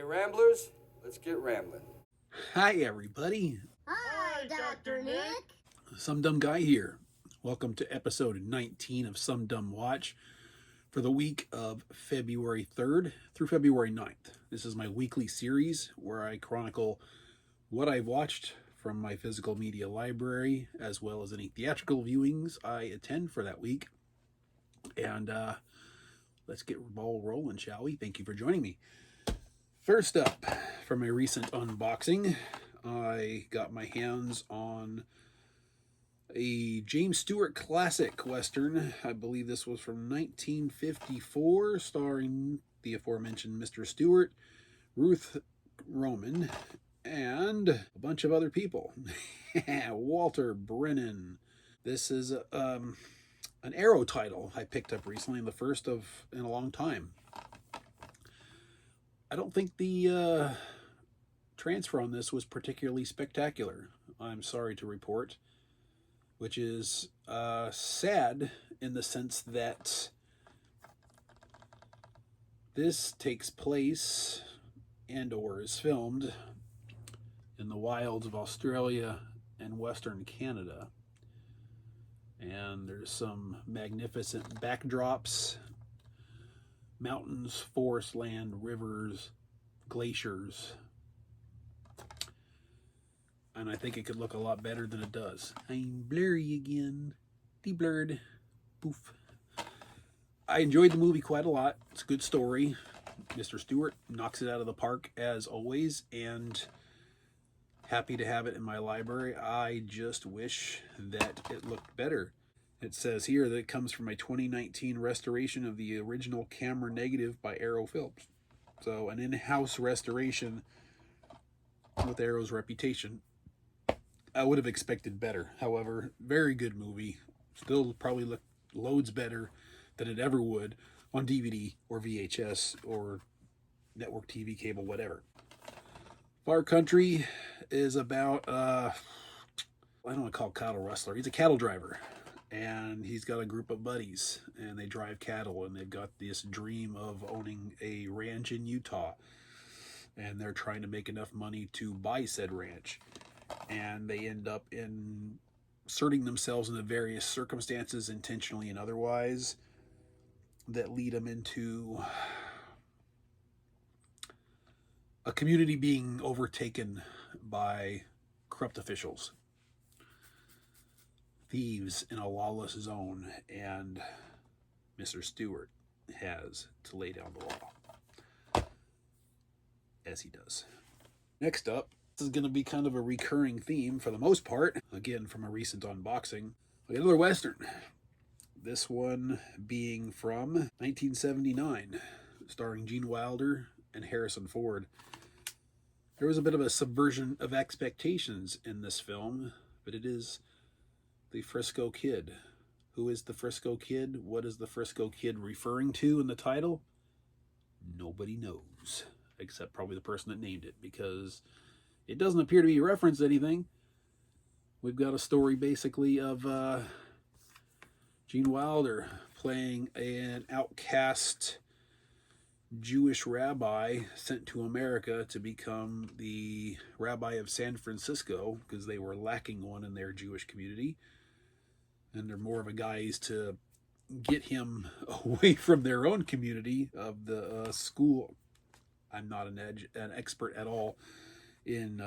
Ramblers, let's get rambling. Hi, everybody. Hi, Dr. Nick. Some Dumb Guy here. Welcome to episode 19 of SumDumWatch for the week of February 3rd through February 9th. This is my weekly series where I chronicle what I've watched from my physical media library, as well as any theatrical viewings I attend for that week. And let's get the ball rolling, shall we? Thank you for joining me. First up, from my recent unboxing, I got my hands on a James Stewart classic Western. I believe this was from 1954, starring the aforementioned Mr. Stewart, Ruth Roman, and a bunch of other people. Walter Brennan. This is an Arrow title I picked up recently, the first of in a long time. I don't think the transfer on this was particularly spectacular, I'm sorry to report, which is sad in the sense that this takes place and or is filmed in the wilds of Australia and Western Canada. And there's some magnificent backdrops: mountains, forest land, rivers, glaciers. And I think it could look a lot better than it does. I'm blurry again. De-blurred. Poof. I enjoyed the movie quite a lot. It's a good story. Mr. Stewart knocks it out of the park as always, and happy to have it in my library. I just wish that it looked better. It says here that it comes from a 2019 restoration of the original camera negative by Arrow Films. So an in-house restoration with Arrow's reputation. I would have expected better. However, very good movie. Still probably look loads better than it ever would on DVD or VHS or network TV, cable, whatever. Far Country is about, I don't want to call it cattle rustler. He's a cattle driver. And he's got a group of buddies, and they drive cattle, and they've got this dream of owning a ranch in Utah. And they're trying to make enough money to buy said ranch. And they end up inserting themselves into various circumstances, intentionally and otherwise, that lead them into a community being overtaken by corrupt officials, thieves in a lawless zone, and Mr. Stewart has to lay down the law, as he does. Next up, this is going to be kind of a recurring theme for the most part, again from a recent unboxing. We got another Western, this one being from 1979, starring Gene Wilder and Harrison Ford. There was a bit of a subversion of expectations in this film, but it is the Frisco Kid. Who is the Frisco Kid? What is the Frisco Kid referring to in the title? Nobody knows, except probably the person that named it, because it doesn't appear to be referenced to anything. We've got a story basically of Gene Wilder playing an outcast Jewish rabbi sent to America to become the rabbi of San Francisco because they were lacking one in their Jewish community. And they're more of a guise to get him away from their own community of the school. I'm not an expert at all in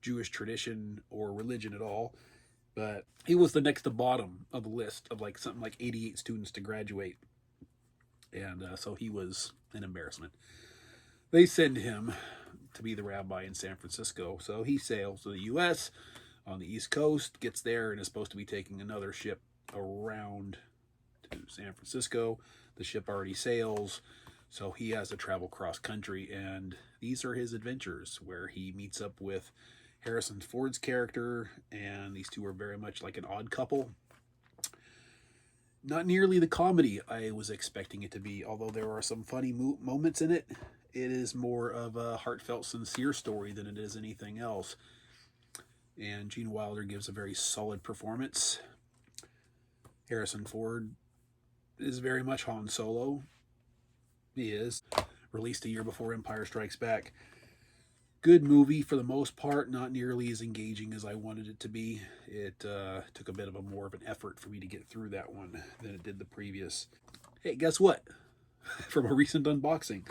Jewish tradition or religion at all, but he was the next to bottom of the list of like something like 88 students to graduate. And so he was an embarrassment. They send him to be the rabbi in San Francisco. So he sails to the U.S. on the East Coast, gets there, and is supposed to be taking another ship around to San Francisco. The ship already sails, so he has to travel cross country, and these are his adventures, where he meets up with Harrison Ford's character, and these two are very much like an odd couple. Not nearly the comedy I was expecting it to be, although there are some funny moments in it. It is more of a heartfelt, sincere story than it is anything else. And Gene Wilder gives a very solid performance. Harrison Ford is very much Han Solo. He is. released a year before Empire Strikes Back. Good movie for the most part, not nearly as engaging as I wanted it to be. It took a bit of more of an effort for me to get through that one than it did the previous. Hey, guess what? From a recent unboxing.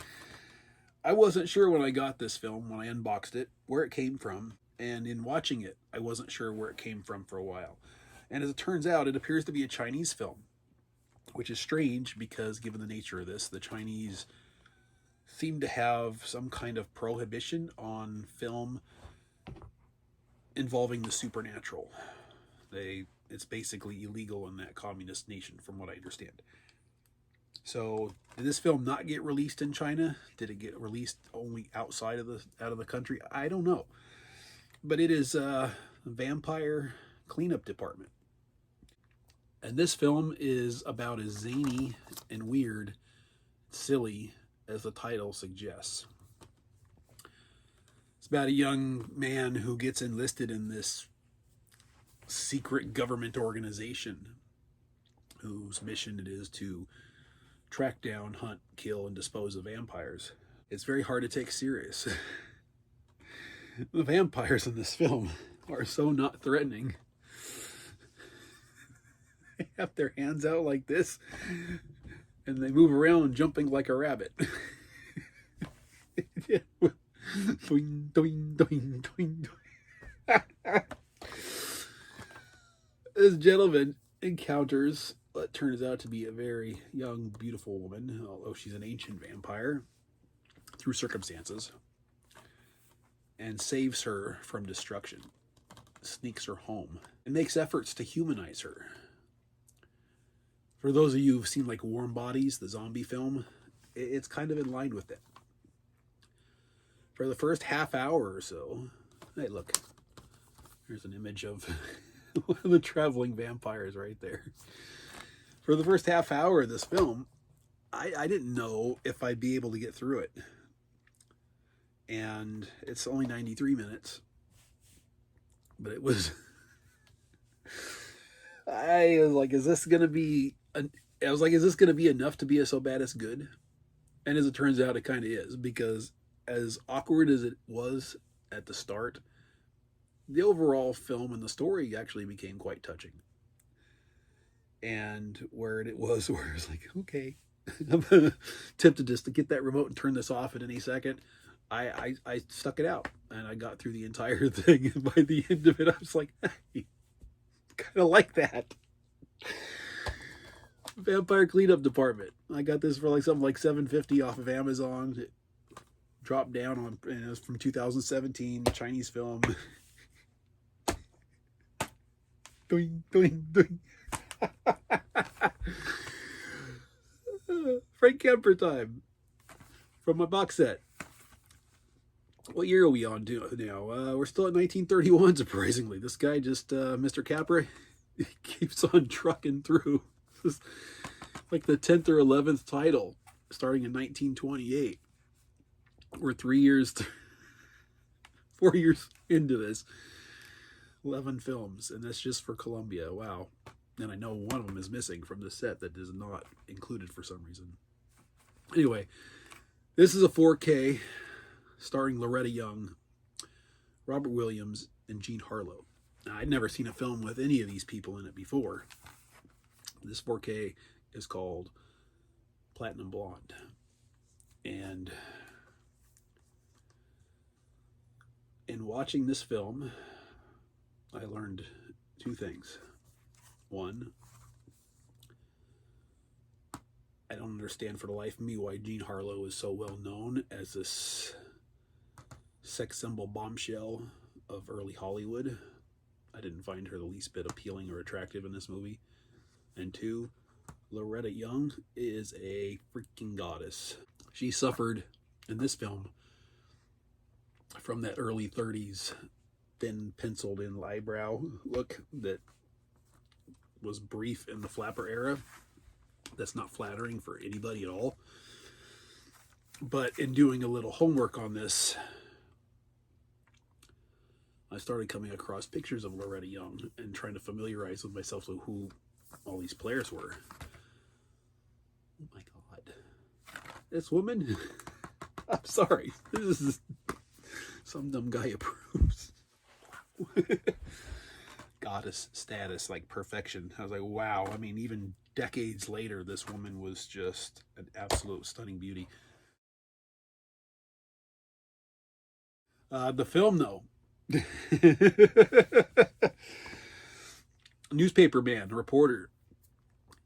I wasn't sure when I got this film, when I unboxed it, where it came from. And in watching it, I wasn't sure where it came from for a while. And as it turns out, it appears to be a Chinese film, which is strange because given the nature of this, the Chinese seem to have some kind of prohibition on film involving the supernatural. It's basically illegal in that communist nation, from what I understand. So, did this film not get released in China? Did it get released only out of the country? I don't know. But it is a vampire cleanup department. And this film is about as zany and weird, silly as the title suggests. It's about a young man who gets enlisted in this secret government organization whose mission it is to track down, hunt, kill, and dispose of vampires. It's very hard to take serious. The vampires in this film are so not threatening. They have their hands out like this, and they move around jumping like a rabbit. Doing, doing, doing, doing, doing. This gentleman encounters what turns out to be a very young, beautiful woman, although she's an ancient vampire, through circumstances, and saves her from destruction, sneaks her home, and makes efforts to humanize her. For those of you who've seen like Warm Bodies, the zombie film, it's kind of in line with that. For the first half hour or so, hey look, there's an image of one of the traveling vampires right there. For the first half hour of this film, I didn't know if I'd be able to get through it. And it's only 93 minutes. But it was... I was like, is this going to be... is this going to be enough to be so bad it's good? And as it turns out, it kind of is. Because as awkward as it was at the start, the overall film and the story actually became quite touching. And where it was like, okay, I'm tempted just to get that remote and turn this off at any second. I stuck it out and I got through the entire thing. And by the end of it, I was like, hey, kind of like that. Vampire Cleanup Department. I got this for like something like $7.50 off of Amazon. It dropped down on, and it was from 2017, Chinese film. Doing, doing, doing. Frank Kemper time from my box set. What year are we on now? We're still at 1931, surprisingly. This guy just, Mr. Capra, he keeps on trucking through. This is like the 10th or 11th title, starting in 1928. We're 4 years into this. 11 films, and that's just for Columbia. Wow. And I know one of them is missing from the set that is not included for some reason. Anyway, this is a 4K starring Loretta Young, Robert Williams, and Jean Harlow. Now, I'd never seen a film with any of these people in it before. This 4K is called Platinum Blonde. And in watching this film, I learned two things. One, I don't understand for the life of me why Jean Harlow is so well known as this sex symbol bombshell of early Hollywood. I didn't find her the least bit appealing or attractive in this movie. And two, Loretta Young is a freaking goddess. She suffered in this film from that early 30s thin penciled in eyebrow look that was brief in the flapper era. That's not flattering for anybody at all. But in doing a little homework on this, I started coming across pictures of Loretta Young and trying to familiarize with myself with who all these players were. Oh my God. This woman, I'm sorry. This is some dumb guy approves. Goddess status, like perfection. I was like, wow. I mean, even decades later, this woman was just an absolute stunning beauty. The film, though. Newspaperman, reporter,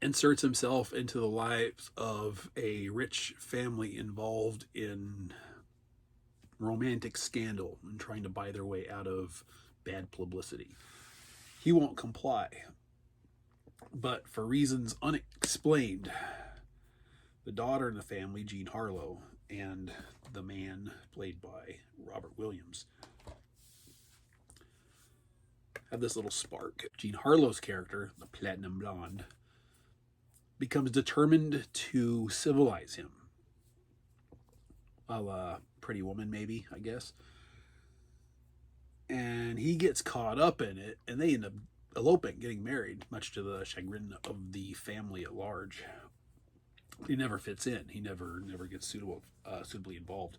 inserts himself into the lives of a rich family involved in romantic scandal and trying to buy their way out of bad publicity. He won't comply, but for reasons unexplained, the daughter in the family, Jean Harlow, and the man played by Robert Williams have this little spark. Jean Harlow's character, the Platinum Blonde, becomes determined to civilize him. A la Pretty Woman, maybe, I guess. And he gets caught up in it, and they end up eloping, getting married, much to the chagrin of the family at large. He never fits in. He never gets suitably involved.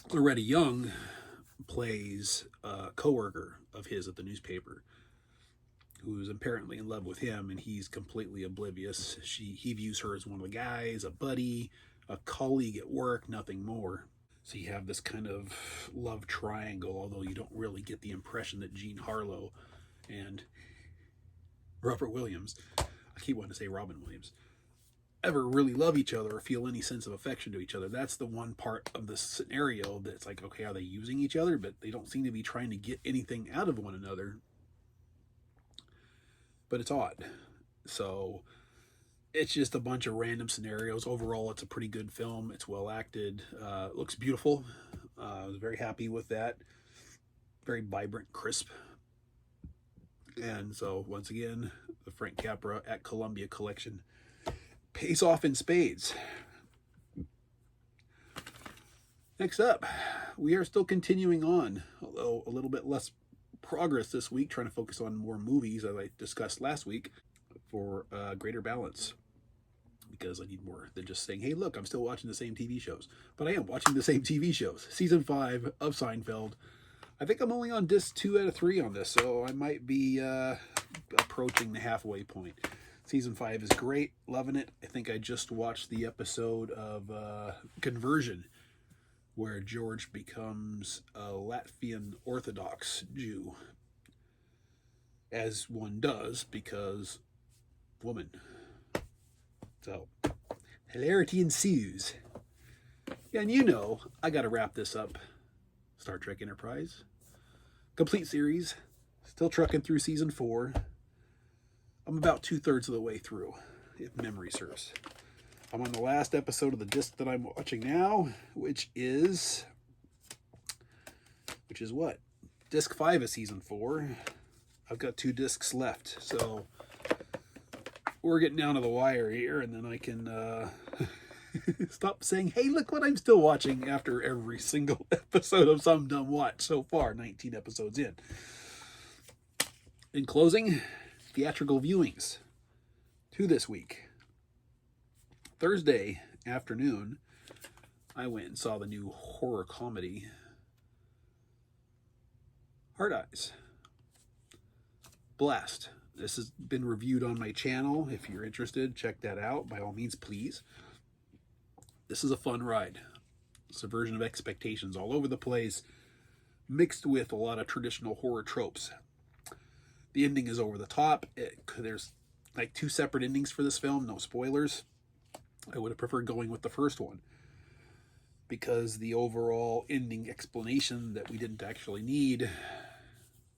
Loretta Young plays a coworker of his at the newspaper who's apparently in love with him, and he's completely oblivious. He views her as one of the guys, a buddy, a colleague at work, nothing more. So you have this kind of love triangle, although you don't really get the impression that Jean Harlow and Robert Williams, I keep wanting to say Robin Williams, ever really love each other or feel any sense of affection to each other. That's the one part of the scenario that's like, okay, are they using each other? But they don't seem to be trying to get anything out of one another. But it's odd. So it's just a bunch of random scenarios. Overall, it's a pretty good film. It's well acted. It looks beautiful. I was very happy with that. Very vibrant, crisp. And so, once again, the Frank Capra at Columbia collection pays off in spades. Next up, we are still continuing on, although a little bit less progress this week, trying to focus on more movies, as I discussed last week, for greater balance. Because I need more than just saying, hey, look, I'm still watching the same TV shows. But I am watching the same TV shows. Season 5 of Seinfeld. I think I'm only on disc 2 out of 3 on this, so I might be approaching the halfway point. Season 5 is great, loving it. I think I just watched the episode of Conversion, where George becomes a Latvian Orthodox Jew. As one does, because woman. So, hilarity ensues. Yeah, and you know, I gotta wrap this up. Star Trek Enterprise. Complete series. Still trucking through season 4. I'm about 2/3 of the way through, if memory serves. I'm on the last episode of the disc that I'm watching now, which is what? Disc 5 of season 4. I've got 2 discs left, so we're getting down to the wire here, and then I can stop saying, hey, look what I'm still watching after every single episode of SumDumWatch so far, 19 episodes in. In closing, theatrical viewings to this week. Thursday afternoon, I went and saw the new horror comedy, Hard Eyes. Blast. This has been reviewed on my channel. If you're interested, check that out. By all means, please. This is a fun ride. Subversion of expectations all over the place, mixed with a lot of traditional horror tropes. The ending is over the top. There's like 2 separate endings for this film. No spoilers. I would have preferred going with the first one, because the overall ending explanation that we didn't actually need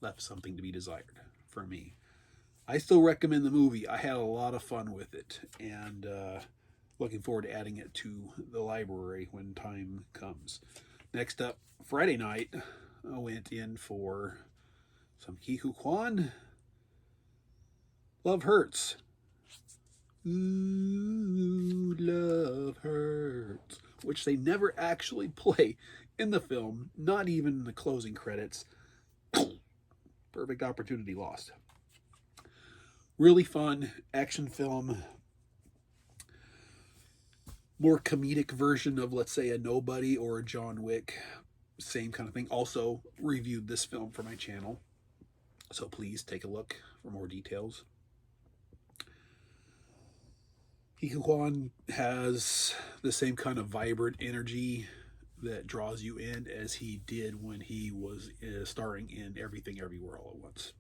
left something to be desired for me. I still recommend the movie. I had a lot of fun with it, and looking forward to adding it to the library when time comes. Next up, Friday night, I went in for some Ke Huy Quan. Love Hurts. Ooh, love hurts. Which they never actually play in the film, not even in the closing credits. Perfect opportunity lost. Really fun action film. more comedic version of, let's say, a Nobody or a John Wick, same kind of thing, also reviewed this film for my channel. So please take a look for more details. Ke Huy Quan has the same kind of vibrant energy that draws you in as he did when he was starring in Everything Everywhere All at Once.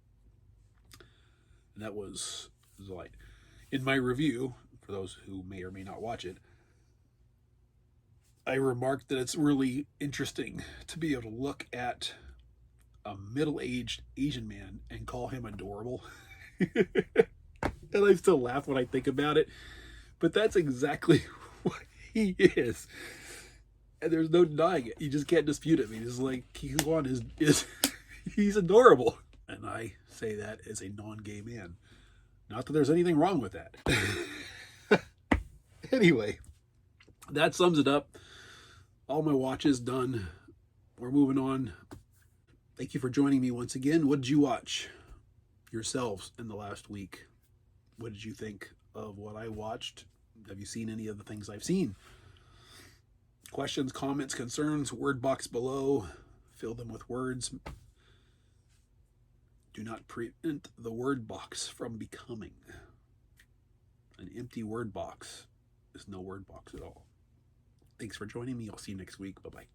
And that was like, in my review, for those who may or may not watch it, I remarked that it's really interesting to be able to look at a middle-aged Asian man and call him adorable. And I still laugh when I think about it, but that's exactly what he is. And there's no denying it. You just can't dispute it. I mean, it's like Ke Huy Quan is he's adorable. And I say that as a non-gay man. Not that there's anything wrong with that. Anyway, that sums it up. All my watches done. We're moving on. Thank you for joining me once again. What did you watch yourselves in the last week? What did you think of what I watched? Have you seen any of the things I've seen? Questions, comments, concerns, word box below. Fill them with words. Do not prevent the word box from becoming. An empty word box is no word box at all. Thanks for joining me. I'll see you next week. Bye-bye.